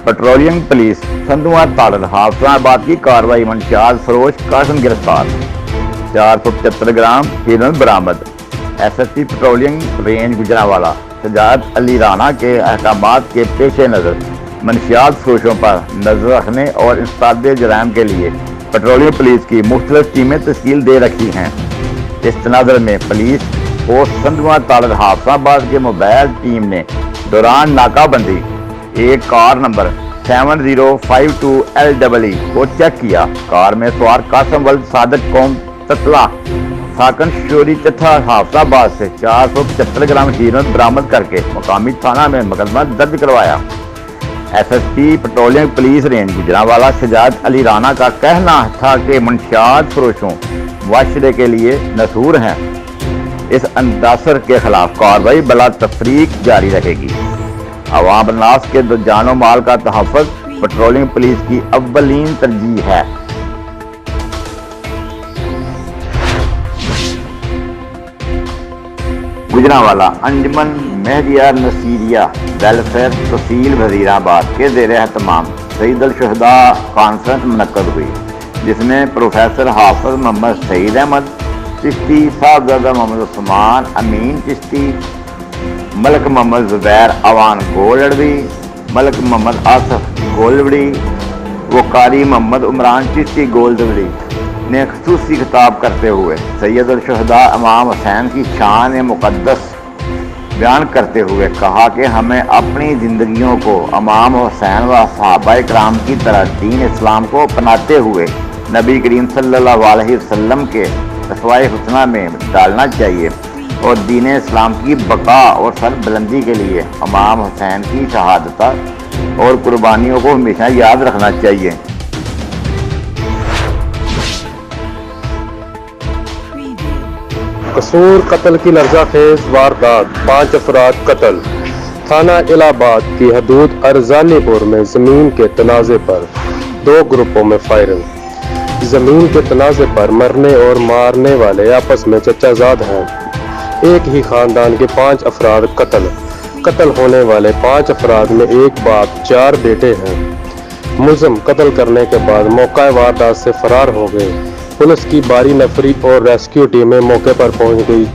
Petroleum police Sandhua तालर हाफिजाबाद की कार्रवाई। मंशियात फरोश कासिम गिरफ्तार। 475 ग्राम हेरोइन बरामद। SSP patrolling range Gujranwala Sajjad Ali Rana के अहकामात के पेश नज़र मंशियात फरोशों पर नजर रखने और इंसदाद जराइम के लिए पेट्रोलियम पुलिस की मुख्तलिफ टीमें तश्कील दे रखी हैं। इस तनाज़र में पुलिस पोस्ट संधुआ तालर हाफिजाबाद के मोबाइल टीम ने दौरान नाकाबंदी एक कार नंबर 7052 LEE को चेक किया। कार में सवार कासम वल्द सादक कौम ततला साकन शोरी चथा हाफिजाबाद से 475 ग्राम हेरोइन बरामद करके मकामी थाना में मुकदमा दर्ज करवाया। SSP patrolling police range Gujranwala Sajjad Ali Rana का कहना था कि मंशियात फरोशों मुआशरे के लिए नसूर हैं। इस अंदासर के खिलाफ कार्रवाई बला तफरीक जारी रहेगी। अवाम नास के जानो माल का तहफ़्फ़ुज़ पेट्रोलियम पुलिस की अव्वलीन तरजीह है। गुजरांवाला अंजुमन मेहदिया नसीरिया वेलफेयर तहसील वजीराबाद के ज़ेर एहतमाम सईद अल शुहदा कॉन्फ्रेंस मुनक्कद हुई, जिसमें प्रोफेसर हाफिज मोहम्मद सईद अहमद चिश्ती, साहबजादा मोहम्मद उस्मान अमीन चिश्ती, मलक मोहम्मद ज़ुबैर अवान गोलड़वी, मलक मोहम्मद आसफ गोलवड़ी व कारी मोहम्मद उमरान चिश्ती गोलदवड़ी ने खुसूसी खिताब करते हुए सैयद अल शुहदा इमाम हुसैन की शान मुक़द्दस बयान करते हुए कहा कि हमें अपनी ज़िंदगियों को इमाम हुसैन व सहाबाए किराम की तरह दीन इस्लाम को अपनाते हुए नबी करीम सल्लल्लाहु अलैहि वसल्लम के रसवाए हुस्ना में डालना चाहिए और दीन इस्लाम की बका और सरबुलंदी के लिए इमाम हुसैन की शहादत और कुर्बानियों को हमेशा याद रखना चाहिए। कसूर कत्ल की लर्ज़ाखेज़ वारदात, 5 अफराद कत्ल। थाना इलाहाबाद की हदूद अरजानीपुर में ज़मीन के तनाज़े पर 2 ग्रुपों में फायरिंग। ज़मीन के तनाज़े पर मरने और मारने वाले आपस में चचाजाद हैं। एक ही खानदान के 5 अफराद कत्ल होने वाले 5 अफराद में एक बाप 4 बेटे हैं। मुलज़म कत्ल करने के बाद मौका वारदात से फरार हो गए। पुलिस की बारी नफरी और रेस्क्यू टीमें मौके पर पहुंच गई।